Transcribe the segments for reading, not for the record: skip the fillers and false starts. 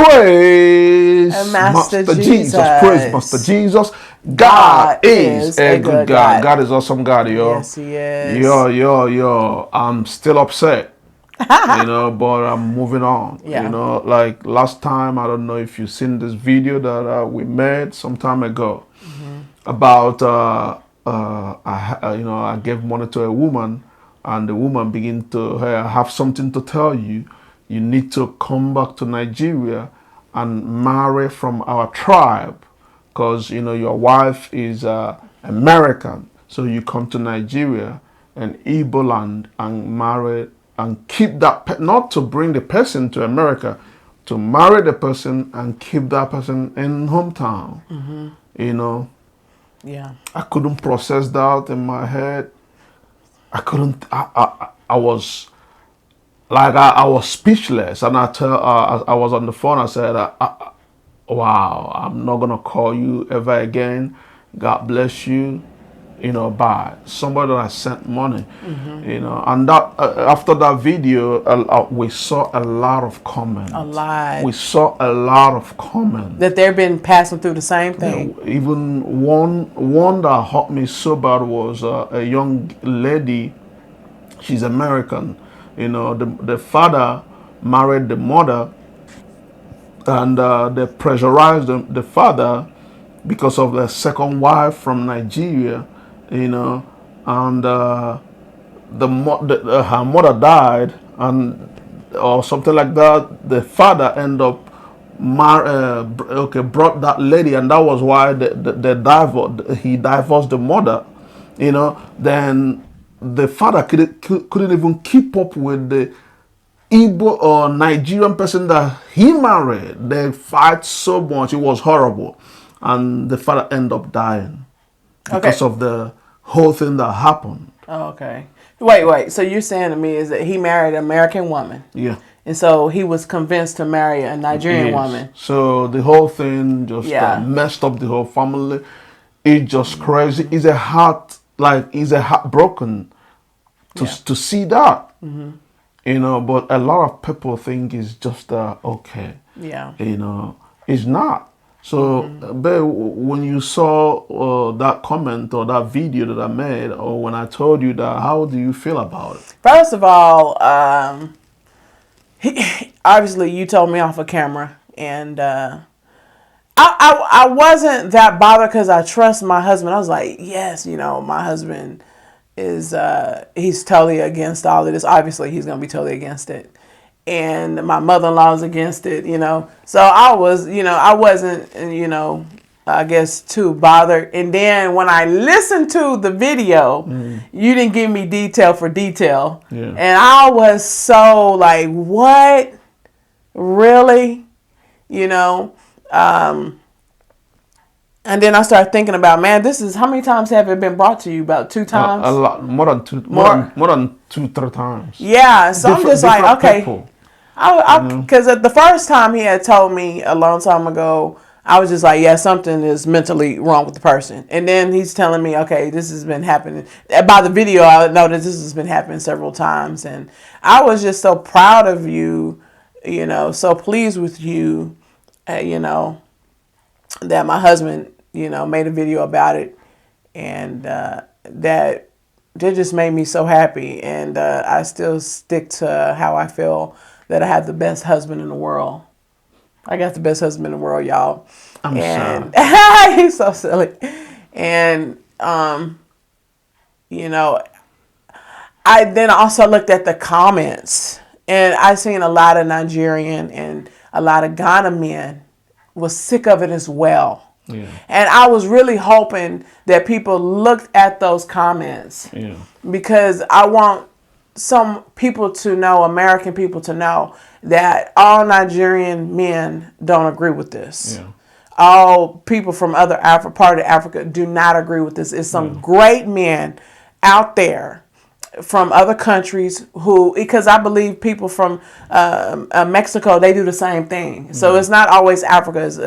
Praise Master Jesus. Praise Master Jesus. God is a good God. God is awesome God, yo. Yes, he is. Yo. I'm still upset. But I'm moving on. Yeah. Like last time, I don't know if you've seen this video that we made some time ago about I gave money to a woman, and the woman began to have something to tell you. You need to come back to Nigeria and marry from our tribe, because your wife is American. So you come to Nigeria and Igbo land and marry and keep that, not to bring the person to America, to marry the person and keep that person in hometown. Yeah. I couldn't process that in my head. I was like, I was speechless, and I was on the phone. I said, wow, I'm not gonna call you ever again. God bless you. By somebody that I sent money, and that after that video, we saw a lot of comments. A lot. We saw a lot of comments that they've been passing through the same thing. Even one that hurt me so bad was a young lady. She's American. The father married the mother, and they pressurized the father because of the second wife from Nigeria. And her mother died, or something like that. The father ended up brought that lady, and that was why the divorce. He divorced the mother. Then the father couldn't even keep up with the Igbo or Nigerian person that he married. They fight so much. It was horrible, and the father ended up dying because of the whole thing that happened. Oh, okay. Wait. So you're saying to me is that he married an American woman? Yeah. And so he was convinced to marry a Nigerian woman. So the whole thing just messed up the whole family. It's just crazy. It's a heart broken to see that. But a lot of people think it's just okay. Yeah. It's not. So, babe, when you saw that comment or that video that I made, or when I told you that, how do you feel about it? First of all, obviously you told me off of camera, and I wasn't that bothered because I trust my husband. I was like, yes, my husband is he's totally against all of this. Obviously, he's gonna be totally against it. And my mother-in-law was against it, So I was, I wasn't, I guess too bothered. And then when I listened to the video, you didn't give me detail for detail. Yeah. And I was so like, what? Really? And then I started thinking about, man, this is, how many times have it been brought to you? About 2 times? A lot, more than 2-3 times. Yeah, so I'm just like, okay. Because the first time he had told me a long time ago, I was just like, yeah, something is mentally wrong with the person. And then he's telling me, okay, this has been happening. By the video, I know that this has been happening several times. And I was just so proud of you, so pleased with you, that my husband, made a video about it, and that just made me so happy. And I still stick to how I feel that I have the best husband in the world. I got the best husband in the world, y'all. I'm sorry. He's so silly. And I then also looked at the comments, and I seen a lot of Nigerian and a lot of Ghana men was sick of it as well. Yeah. And I was really hoping that people looked at those comments, because I want some people to know, American people to know, that all Nigerian men don't agree with this. Yeah. All people from other part of Africa do not agree with this. It's some great men out there from other countries who, because I believe people from Mexico, they do the same thing. So it's not always Africa. It's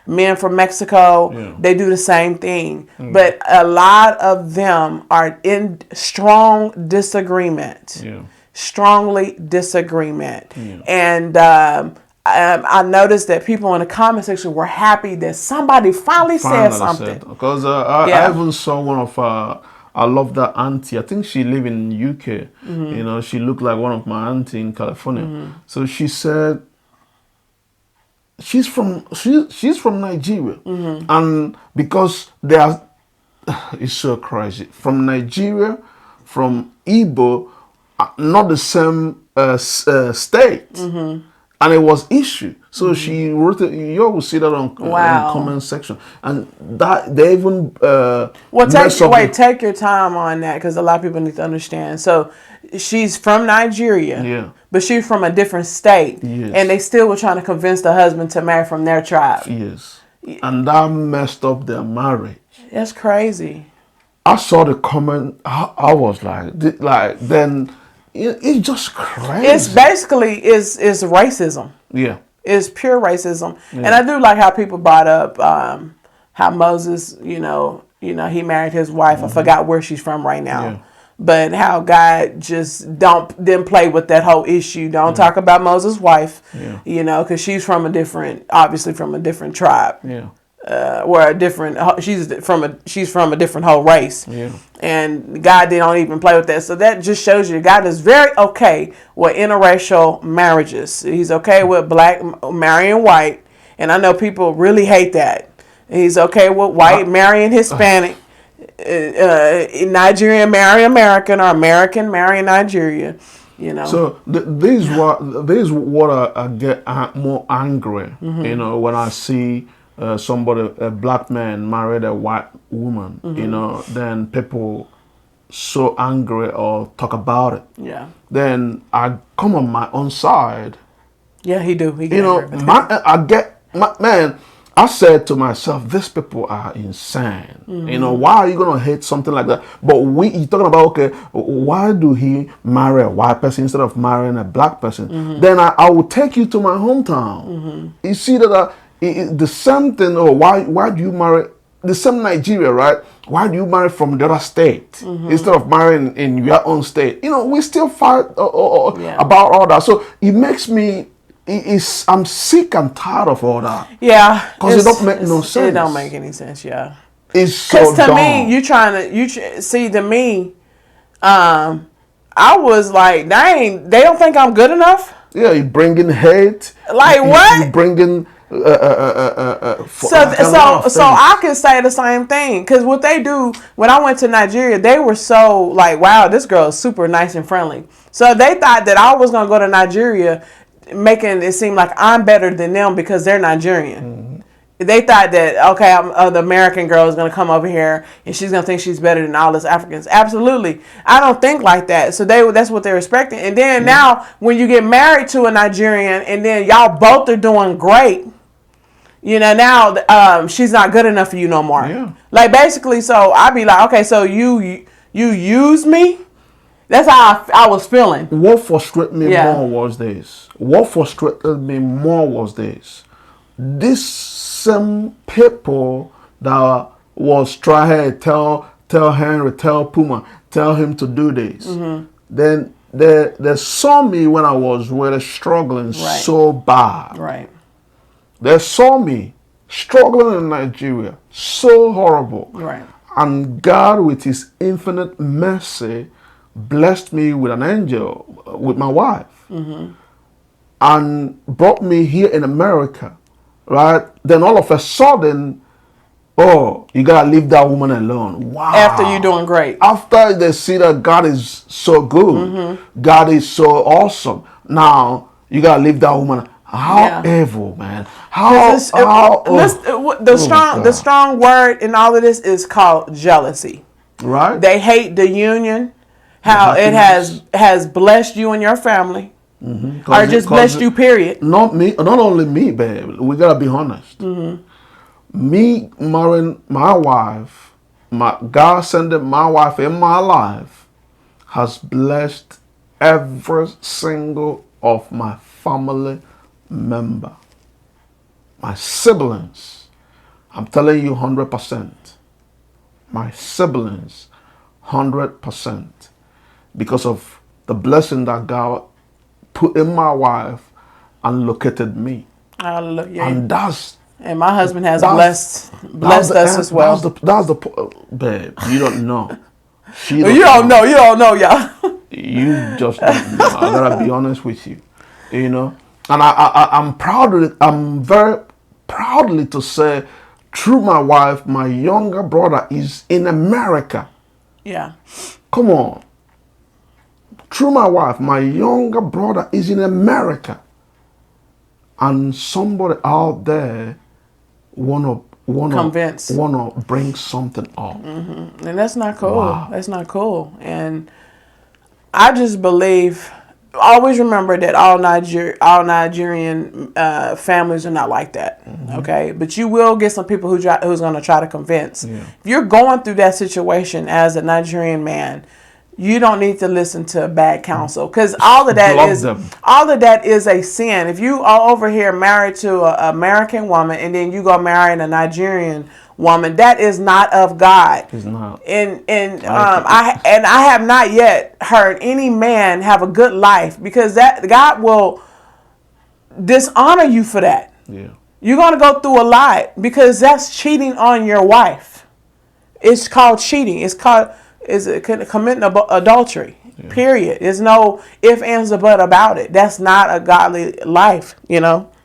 men from Mexico, they do the same thing. But a lot of them are in strong disagreement. Strongly disagreement. And I noticed that people in the comment section were happy that somebody finally said something. Because I even saw one of I love that auntie. I think she live in UK. You know, she looked like one of my auntie in California. So she said she's from Nigeria, and because they are, it's so crazy, from Nigeria, from Igbo, not the same state, and it was issue. So she wrote it. You always see that on in comment section, and that they even take your time on that, because a lot of people need to understand. So she's from Nigeria, but she's from a different state, and they still were trying to convince the husband to marry from their tribe. And that messed up their marriage. That's crazy. I saw the comment. I was like then it's just crazy. It's basically it's racism. It's pure racism. And I do like how people brought up how Moses, you know, he married his wife. I forgot where she's from right now. But how God just didn't play with that whole issue. Don't talk about Moses' wife, you know, because she's from obviously from a different tribe. She's from a different whole race. And God didn't even play with that. So that just shows you God is very okay with interracial marriages. He's okay with black marrying white. And I know people really hate that. He's okay with white marrying Hispanic. Nigerian marry American, or American marry Nigeria, you know. So this is what I get more angry, you know, when I see a black man married a white woman, you know, then people so angry or talk about it. Then I come on my own side. He do. You know, I said to myself, these people are insane. You know, why are you going to hate something like that? But you're talking about, okay, why do he marry a white person instead of marrying a black person? Then I will take you to my hometown. You see that the same thing, why do you marry the same Nigeria, right? Why do you marry from the other state instead of marrying in your own state? You know, we still fight about all that. So it makes me, I'm sick and tired of all that. Because it don't make no sense. It don't make any sense, It's so dumb. To me, to me, I was like, dang, they don't think I'm good enough? You bringing hate. Like what? You bringing... so I can say the same thing, because what they do when I went to Nigeria, they were so like, wow, this girl is super nice and friendly. So they thought that I was gonna go to Nigeria, making it seem like I'm better than them because they're Nigerian. They thought that, okay, the American girl is gonna come over here and she's gonna think she's better than all us Africans. Absolutely, I don't think like that. So that's what they're expecting. And then now, when you get married to a Nigerian and then y'all both are doing great. You know, now she's not good enough for you no more. Like, basically, so I'd be like, okay, so you use me? That's how I was feeling. What frustrated me more was this. This same people that was trying to tell Henry, tell Puma, tell him to do this. Then they saw me when I was really struggling so bad. They saw me struggling in Nigeria, so horrible. And God, with his infinite mercy, blessed me with an angel, with my wife, and brought me here in America, right? Then all of a sudden, you gotta leave that woman alone. Wow. After you're doing great. After they see that God is so good, God is so awesome, now you gotta leave that woman. How evil, man. The strong word in all of this is called jealousy. Right. They hate the union, how it has blessed you and your family. Or just blessed you, period. Not only me, babe. We gotta be honest. Me marrying my wife, God sending my wife in my life, has blessed every single of my family member, my siblings. I'm telling you 100%. My siblings, 100%. Because of the blessing that God put in my wife and located me. Hallelujah. And And my husband has that's blessed us as well. Babe, you don't know. You don't know. You don't know, y'all. You just don't know. I gotta be honest with you, you know. And I'm proud of it. I'm very proudly to say, through my wife, my younger brother is in America. Yeah. Come on. Through my wife, my younger brother is in America. And somebody out there wanna bring something up. Mm-hmm. And that's not cool. Wow. That's not cool. And I just believe, always remember that all Nigerian families are not like that. Mm-hmm. Okay, but you will get some people who's going to try to convince. Yeah. If you're going through that situation as a Nigerian man, you don't need to listen to bad counsel, because all of that is a sin. If you are over here married to an American woman and then you go marry a Nigerian woman, that is not of God. It's not. And I have not yet heard any man have a good life, because that God will dishonor you for that. Yeah. You're going to go through a lot, because that's cheating on your wife. It's called cheating. It's called committing adultery. Yeah. Period. There's no ifs, ands, or but about it. That's not a godly life,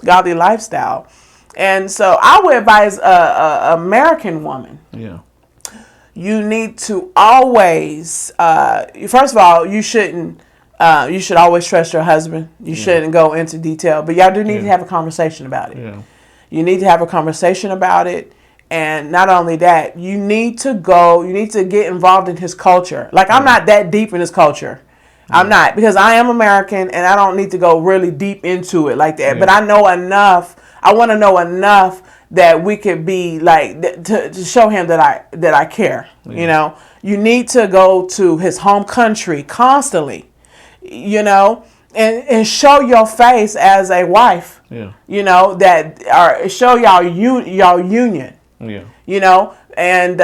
godly lifestyle. And so I would advise a American woman. Yeah. You need to always, first of all, you should always trust your husband. You shouldn't go into detail, but y'all do need to have a conversation about it. Yeah. You need to have a conversation about it. And not only that, you need to get involved in his culture. Like, I'm not that deep in his culture. I'm not, because I am American and I don't need to go really deep into it like that. Yeah. But I know enough. I want to know enough that we could be like, to show him that I care. Yeah. You need to go to his home country constantly, and show your face as a wife. Yeah. Show y'all union. Yeah. And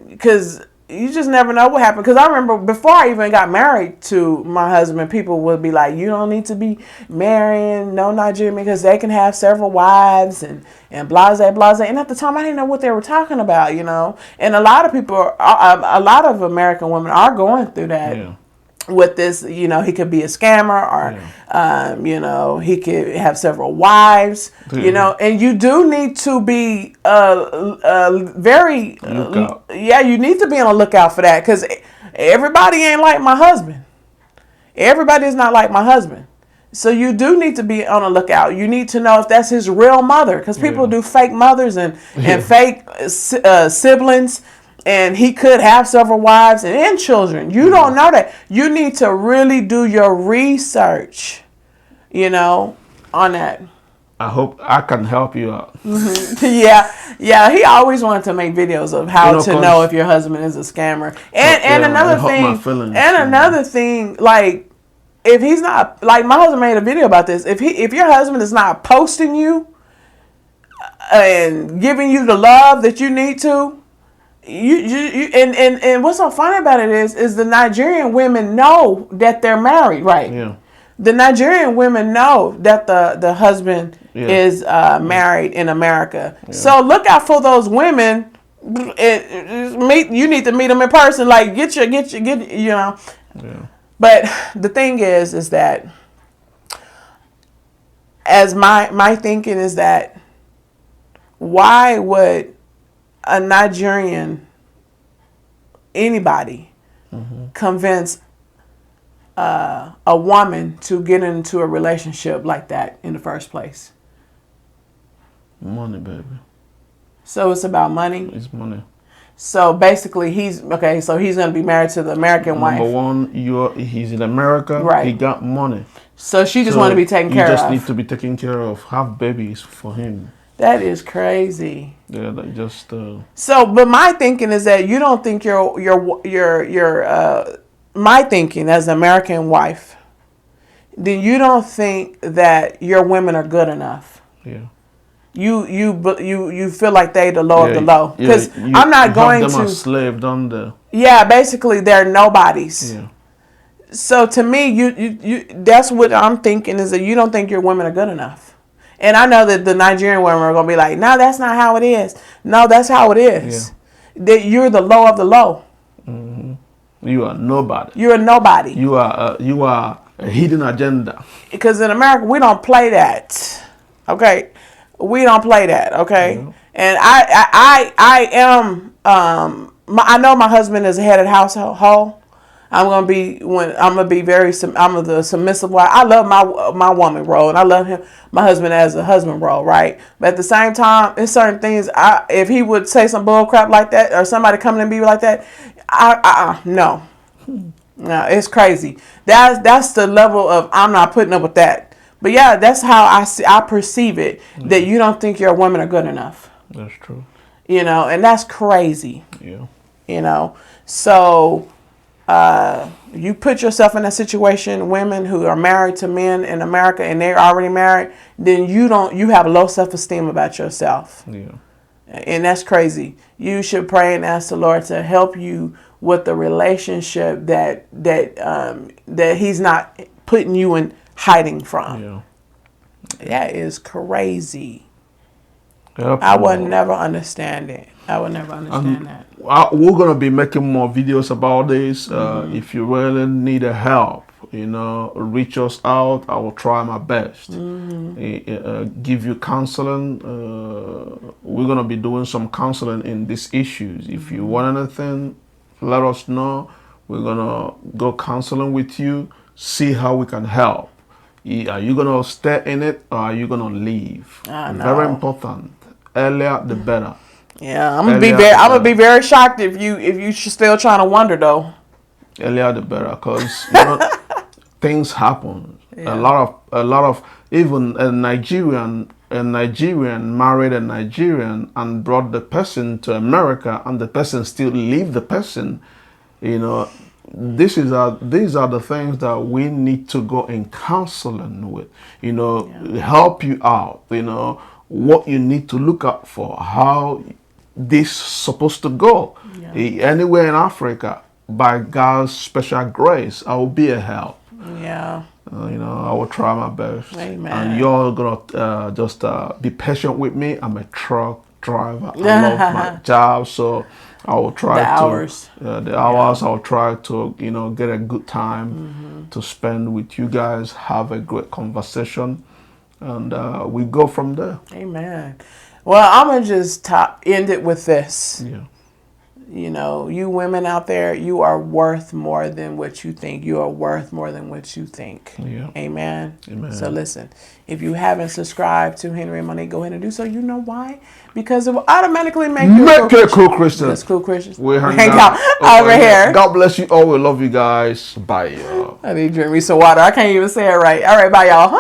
because you just never know what happened. Because I remember before I even got married to my husband, people would be like, you don't need to be marrying no Nigerian, because they can have several wives and blase, blase. And at the time, I didn't know what they were talking about, And a lot of people, a lot of American women are going through that. Yeah. With this, he could be a scammer, or, he could have several wives, and you do need to be very, you need to be on the lookout for that, because everybody ain't like my husband. Everybody is not like my husband. So you do need to be on the lookout. You need to know if that's his real mother, because people do fake mothers and fake siblings. And he could have several wives and children. You don't know that. You need to really do your research, on that. I hope I can help you out. Yeah. He always wanted to make videos of how to know if your husband is a scammer. And another thing, like, if he's not, like, my husband made a video about this. If your husband is not posting you and giving you the love that you need to. And what's so funny about it is the Nigerian women know that they're married, right? Yeah. The Nigerian women know that the husband is married in America. Yeah. So look out for those women. You need to meet them in person. Like, get. Yeah. But the thing is that, as my thinking is that, why would a Nigerian, anybody, convince a woman to get into a relationship like that in the first place? Money, baby. So it's about money? It's money. So basically, he's going to be married to the American wife. Number one, he's in America. Right. He got money. So she just want to be taken care of. You just need to be taken care of. Have babies for him. That is crazy. Yeah, that just. So, but my thinking is that you don't think my thinking as an American wife, then you don't think that your women are good enough. Yeah. You feel like they the low of the low, because I'm not going to. Have them as slave, don't they? Yeah, basically they're nobodies. Yeah. So to me, you that's what I'm thinking, is that you don't think your women are good enough. And I know that the Nigerian women are gonna be like, no, that's not how it is. No, that's how it Yeah. is. That you're the low of the low. You are nobody. You're a nobody. You are a hidden agenda. Because in America, we don't play that. Okay, we don't play that. Okay, Yeah. and I am I know my husband is the head of the household. I'm gonna be I'm the submissive wife. I love my woman role, and I love my husband as a husband role, right? But at the same time, there's certain things if he would say some bull crap like that, or somebody coming to me like that, no. No, it's crazy. That's the level of I'm not putting up with that. But yeah, that's how I perceive it. That you don't think your women are good enough. That's true. And that's crazy. Yeah. So you put yourself in a situation, women who are married to men in America and they're already married, then you have low self-esteem about yourself. Yeah. And that's crazy. You should pray and ask the Lord to help you with the relationship that He's not putting you in hiding from. Yeah. That is crazy. Yep. I would never understand it. I would never understand that. We're gonna be making more videos about this. If you really need a help, reach us out. I will try my best. Give you counseling. We're gonna be doing some counseling in these issues. If you want anything, let us know. We're gonna go counseling with you. See how we can help. Are you gonna stay in it, or are you gonna leave? Very important. Earlier the better. Yeah, I'm gonna be very shocked if you still trying to wonder though. Earlier the better, because things happen. Yeah. A lot of even a Nigerian married a Nigerian and brought the person to America, and the person still leave the person. These are the things that we need to go in counseling with. Help you out. What you need to look out for, how this supposed to go. Anywhere in Africa, by God's special grace, I will be a help. Yeah. I will try my best. Amen. And you're gonna just be patient with me. I'm a truck driver. I love my job, so I will try the hours. I will try to get a good time to spend with you guys. Have a great conversation, and we go from there. Amen. Well, I'm gonna just end it with this. Yeah. You women out there, you are worth more than what you think. You are worth more than what you think. Yeah. Amen. Amen. So listen, if you haven't subscribed to Henry and Monic, go ahead and do so. You know why? Because it will automatically make you a cool Christian. That's cool Christians. We hang out over here. God bless you all. We love you guys. Bye. I need to drink me some water. I can't even say it right. All right, bye, y'all.